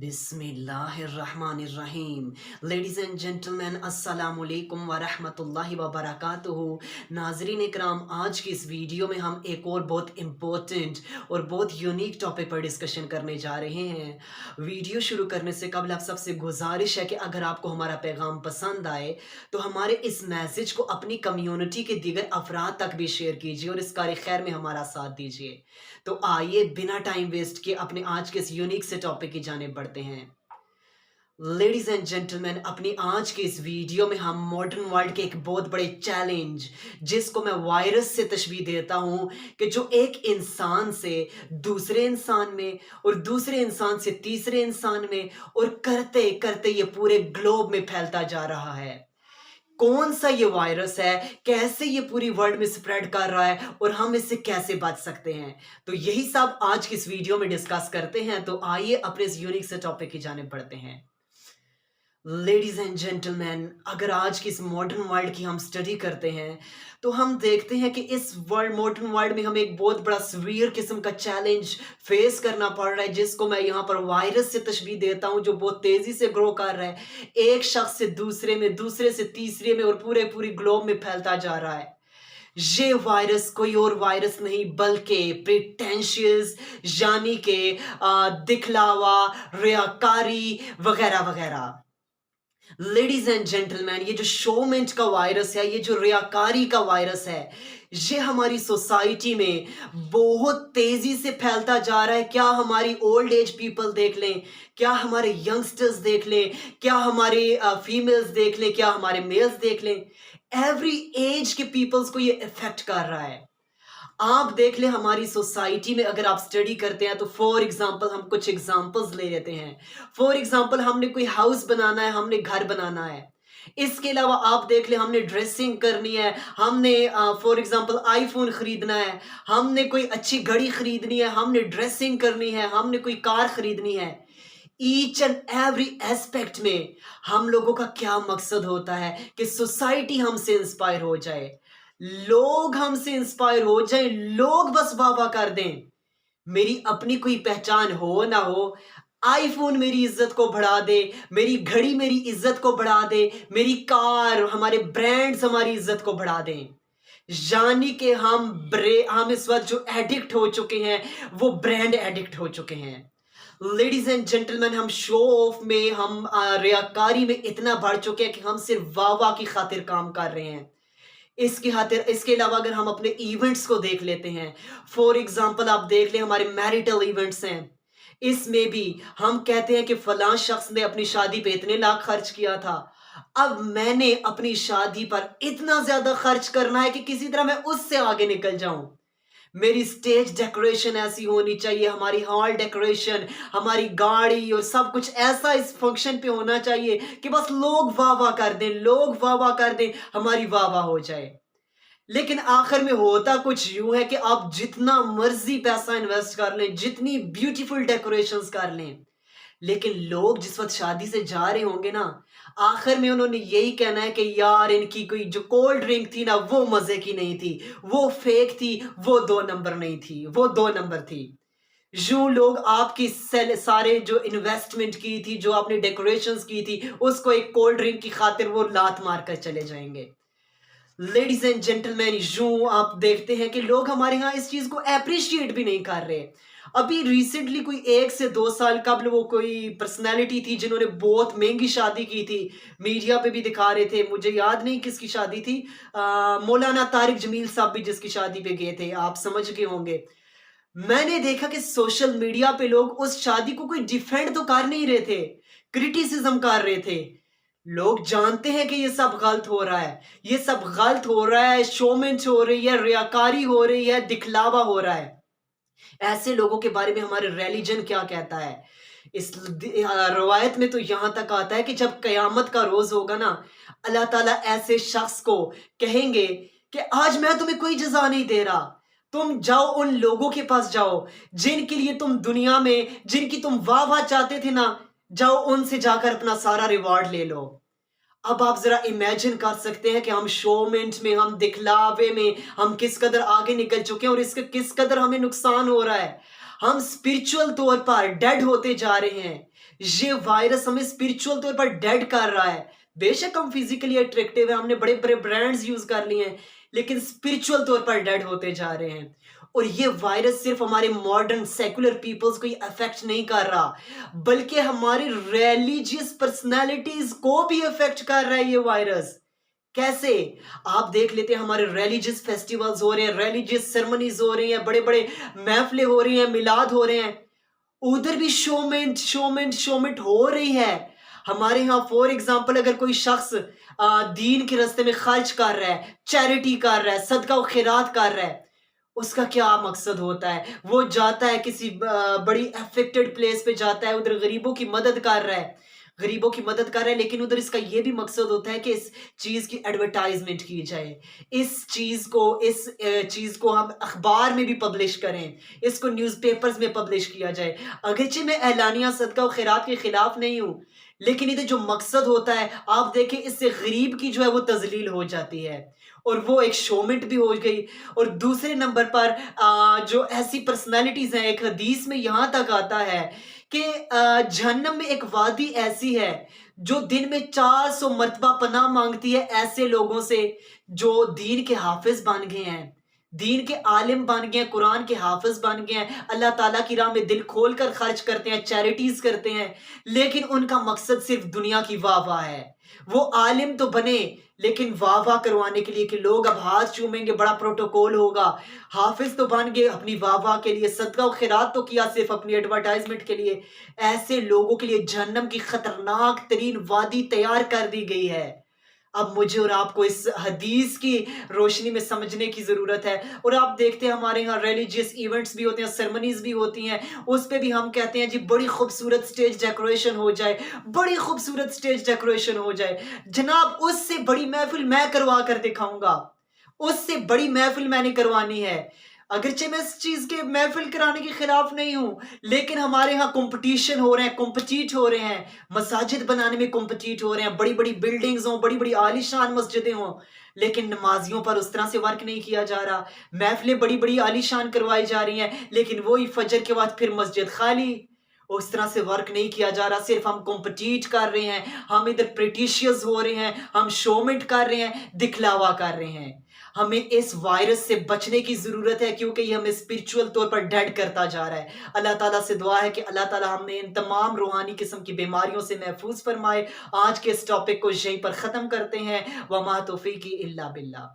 बिस्मिल्लाहिर्रहमानिर्रहीम। Ladies and gentleman, अस्सलामु अलैकुम व रहमतुल्लाहि व बरकातुहू। नाज़रीन इकराम, आज की इस वीडियो में हम एक और बहुत इम्पोर्टेंट और बहुत यूनिक टॉपिक पर डिस्कशन करने जा रहे हैं। वीडियो शुरू करने से कबल आप सबसे गुजारिश है कि अगर आपको हमारा पैगाम पसंद आए तो हमारे इस मैसेज को अपनी कम्युनिटी के दीगर अफराद तक भी शेयर कीजिए और इस कार खैर में हमारा साथ दीजिए। तो आइए बिना टाइम वेस्ट किए अपने आज के इस यूनिक से टॉपिक की जाने बढ़ते हैं। लेडीज एंड जेंटलमैन, अपनी आज के इस वीडियो में हम मॉडर्न वर्ल्ड के एक बहुत बड़े चैलेंज, जिसको मैं वायरस से तशबीह देता हूं, कि जो एक इंसान से दूसरे इंसान में और दूसरे इंसान से तीसरे इंसान में और करते करते ये पूरे ग्लोब में फैलता जा रहा है। कौन सा ये वायरस है, कैसे ये पूरी वर्ल्ड में स्प्रेड कर रहा है और हम इससे कैसे बच सकते हैं, तो यही सब आज की इस वीडियो में डिस्कस करते हैं। तो आइए अपने इस यूनिक से टॉपिक की जानिब बढ़ते हैं। लेडीज एंड जेंटलमैन, अगर आज की इस मॉडर्न वर्ल्ड की हम स्टडी करते हैं तो हम देखते हैं कि इस मॉडर्न वर्ल्ड में हमें एक बहुत बड़ा सीवियर किस्म का चैलेंज फेस करना पड़ रहा है, जिसको मैं यहाँ पर वायरस से तशबीह देता हूँ, जो बहुत तेजी से ग्रो कर रहा है, एक शख्स से दूसरे में, दूसरे से तीसरे में और पूरे ग्लोब में फैलता जा रहा है। ये वायरस कोई और वायरस नहीं बल्कि प्रिटेंशियस, यानी कि दिखलावा, रियाकारी वगैरह वगैरह। लेडीज एंड जेंटलमैन, ये जो शोमेंट का वायरस है, ये जो रियाकारी का वायरस है, ये हमारी सोसाइटी में बहुत तेजी से फैलता जा रहा है। क्या हमारी ओल्ड एज पीपल देख लें, क्या हमारे यंगस्टर्स देख लें, क्या हमारे फीमेल्स देख लें, क्या हमारे मेल्स देख लें, एवरी एज के पीपल्स को ये इफेक्ट कर रहा है। आप देख ले हमारी सोसाइटी में, अगर आप स्टडी करते हैं तो फॉर एग्जांपल हम कुछ एग्जांपल्स ले लेते हैं। फॉर एग्जांपल हमने कोई हाउस बनाना है, हमने घर बनाना है। इसके अलावा आप देख ले हमने ड्रेसिंग करनी है, हमने फॉर एग्जांपल आईफोन खरीदना है, हमने कोई अच्छी घड़ी खरीदनी है, हमने ड्रेसिंग करनी है, हमने कोई कार खरीदनी है। ईच एंड एवरी एस्पेक्ट में हम लोगों का क्या मकसद होता है कि सोसाइटी हमसे इंस्पायर हो जाए, लोग हमसे इंस्पायर हो जाए, लोग बस वाह वाह कर दें। मेरी अपनी कोई पहचान हो ना हो, आईफोन मेरी इज्जत को बढ़ा दे, मेरी घड़ी मेरी इज्जत को बढ़ा दे, मेरी कार, हमारे ब्रांड्स हमारी इज्जत को बढ़ा दें। यानी कि हम इस वक्त जो एडिक्ट हो चुके हैं वो ब्रांड एडिक्ट हो चुके हैं। लेडीज एंड जेंटलमैन, हम शो ऑफ में, हम रियाकारी में इतना बढ़ चुके हैं कि हम सिर्फ वाह वाह की खातिर काम कर रहे हैं। इसके अलावा अगर हम अपने इवेंट्स को देख लेते हैं, फॉर एग्जांपल आप देख लें हमारे मैरिटल इवेंट्स हैं, इसमें भी हम कहते हैं कि फलां शख्स ने अपनी शादी पे इतने लाख खर्च किया था, अब मैंने अपनी शादी पर इतना ज्यादा खर्च करना है कि किसी तरह मैं उससे आगे निकल जाऊं। मेरी स्टेज डेकोरेशन ऐसी होनी चाहिए, हमारी हॉल डेकोरेशन, हमारी गाड़ी और सब कुछ ऐसा इस फंक्शन पे होना चाहिए कि बस लोग वाह वाह कर दें, लोग वाह वाह कर दें, हमारी वाह वाह हो जाए। लेकिन आखिर में होता कुछ यूं है कि आप जितना मर्जी पैसा इन्वेस्ट कर लें, जितनी ब्यूटीफुल डेकोरेशंस कर लें, लेकिन लोग जिस वक्त शादी से जा रहे होंगे ना, आखिर में उन्होंने यही कहना है कि यार इनकी कोई जो कोल्ड ड्रिंक थी ना, वो मजे की नहीं थी, वो फेक थी, वो 2 नंबर नहीं थी, वो 2 नंबर थी। यूं लोग आपकी सारे जो इन्वेस्टमेंट की थी, जो आपने डेकोरेशंस की थी, उसको एक कोल्ड ड्रिंक की खातिर वो लात मार कर चले जाएंगे। लेडीज एंड जेंटलमैन, यूं आप देखते हैं कि लोग हमारे यहाँ इस चीज को अप्रिशिएट भी नहीं कर रहे। अभी रिसेंटली कोई 1 से 2 साल कबल वो कोई पर्सनैलिटी थी जिन्होंने बहुत महंगी शादी की थी, मीडिया पे भी दिखा रहे थे, मुझे याद नहीं किसकी शादी थी, मौलाना तारिक जमील साहब भी जिसकी शादी पे गए थे, आप समझ गए होंगे। मैंने देखा कि सोशल मीडिया पे लोग उस शादी को कोई डिफेंड तो कर नहीं रहे थे, क्रिटिसिज्म कर रहे थे। लोग जानते हैं कि ये सब गलत हो रहा है, ये सब गलत हो रहा है, शोमेंट हो रही है, रियाकारी हो रही है, दिखलावा हो रहा है। ऐसे लोगों के बारे में हमारे रिलीजन क्या कहता है? इस रवायत में तो यहां तक आता है कि जब कयामत का रोज होगा ना, अल्लाह ताला ऐसे शख्स को कहेंगे कि आज मैं तुम्हें कोई जजा नहीं दे रहा, तुम जाओ उन लोगों के पास जाओ जिनके लिए तुम दुनिया में, जिनकी तुम वाह वाह चाहते थे ना, जाओ उनसे जाकर अपना सारा रिवॉर्ड ले लो। अब आप जरा इमेजिन कर सकते हैं कि हम शोमेंट में, हम दिखलावे में हम किस कदर आगे निकल चुके हैं और इसका किस कदर हमें नुकसान हो रहा है। हम स्पिरिचुअल तौर पर डेड होते जा रहे हैं। یہ وائرس ہمیں اسپرچل طور پر ڈیڈ کر رہا ہے. بے شک ہم فزیکلی اٹریکٹیو ہیں, ہم نے بڑے بڑے برانڈز یوز کر لیے ہیں, لیکن اسپرچل طور پر ڈیڈ ہوتے جا رہے ہیں. اور یہ وائرس صرف ہمارے ماڈرن سیکولر پیپلز کو ہی افیکٹ نہیں کر رہا, بلکہ ہماری ریلیجیس پرسنالٹیز کو بھی افیکٹ کر رہا ہے یہ وائرس. کیسے؟ آپ دیکھ لیتے ہیں ہمارے ریلیجیس فیسٹیولز ہو رہے ہیں, ریلیجیس سرمنیز ہو رہی ہیں, بڑے بڑے محفلیں ہو رہی ہیں, میلاد ہو رہے ہیں, ادھر بھی شومنٹ ہو رہی ہے. ہمارے ہاں فور ایگزامپل اگر کوئی شخص دین کے راستے میں خرچ کر رہا ہے, چیریٹی کر رہا ہے, صدقہ و خیرات کر رہا ہے, اس کا کیا مقصد ہوتا ہے؟ وہ جاتا ہے کسی بڑی افیکٹڈ پلیس پہ جاتا ہے, ادھر غریبوں کی مدد کر رہا ہے, لیکن ادھر اس کا یہ بھی مقصد ہوتا ہے کہ اس چیز کی ایڈورٹائزمنٹ کی جائے, اس چیز کو ہم اخبار میں بھی پبلش کریں, اس کو نیوز پیپرز میں پبلش کیا جائے. اگرچہ میں اعلانیہ صدقہ و خیرات کے خلاف نہیں ہوں, لیکن ادھر جو مقصد ہوتا ہے, آپ دیکھیں اس سے غریب کی جو ہے وہ تذلیل ہو جاتی ہے, اور وہ ایک شومنٹ بھی ہو گئی. اور دوسرے نمبر پر جو ایسی پرسنالٹیز ہیں, ایک حدیث میں یہاں تک آتا ہے کہ جہنم میں ایک وادی ایسی ہے جو دن میں 400 مرتبہ پناہ مانگتی ہے ایسے لوگوں سے جو دین کے حافظ بن گئے ہیں, دین کے عالم بن گئے ہیں, قرآن کے حافظ بن گئے ہیں, اللہ تعالیٰ کی راہ میں دل کھول کر خرچ کرتے ہیں, چیریٹیز کرتے ہیں, لیکن ان کا مقصد صرف دنیا کی واہ واہ ہے. وہ عالم تو بنے لیکن واہ واہ کروانے کے لیے کہ لوگ اب ہاتھ چومیں گے, بڑا پروٹوکول ہوگا. حافظ تو بن گئے اپنی واہ واہ کے لیے, صدقہ و خیرات تو کیا صرف اپنی ایڈورٹائزمنٹ کے لیے. ایسے لوگوں کے لیے جہنم کی خطرناک ترین وادی تیار کر دی گئی ہے. اب مجھے اور آپ کو اس حدیث کی روشنی میں سمجھنے کی ضرورت ہے. اور آپ دیکھتے ہیں ہمارے یہاں ریلیجیس ایونٹس بھی ہوتے ہیں, سرمنیز بھی ہوتی ہیں, اس پہ بھی ہم کہتے ہیں جی بڑی خوبصورت سٹیج ڈیکوریشن ہو جائے, بڑی خوبصورت سٹیج ڈیکوریشن ہو جائے. جناب اس سے بڑی محفل میں کروا کر دکھاؤں گا, اس سے بڑی محفل میں نے کروانی ہے. اگرچہ میں اس چیز کے محفل کرانے کے خلاف نہیں ہوں, لیکن ہمارے ہاں کمپٹیشن ہو رہے ہیں, کمپٹیٹ ہو رہے ہیں, مساجد بنانے میں کمپٹیٹ ہو رہے ہیں, بڑی بڑی بلڈنگز ہوں, بڑی بڑی عالی شان مسجدیں ہوں, لیکن نمازیوں پر اس طرح سے ورک نہیں کیا جا رہا. محفلیں بڑی بڑی عالی شان کروائی جا رہی ہیں, لیکن وہی فجر کے بعد پھر مسجد خالی. اس طرح سے ورک نہیں کیا جا رہا, صرف ہم کمپٹیٹ کر رہے ہیں, ہم ادھر پریٹیشیس ہو رہے ہیں, ہم شومنٹ کر رہے ہیں, دکھلاوا کر رہے ہیں. ہمیں اس وائرس سے بچنے کی ضرورت ہے کیونکہ یہ ہمیں اسپرچول طور پر ڈیڈ کرتا جا رہا ہے. اللہ تعالیٰ سے دعا ہے کہ اللہ تعالیٰ ہمیں ان تمام روحانی قسم کی بیماریوں سے محفوظ فرمائے. آج کے اس ٹاپک کو یہیں پر ختم کرتے ہیں. وما توفیقی الا باللہ.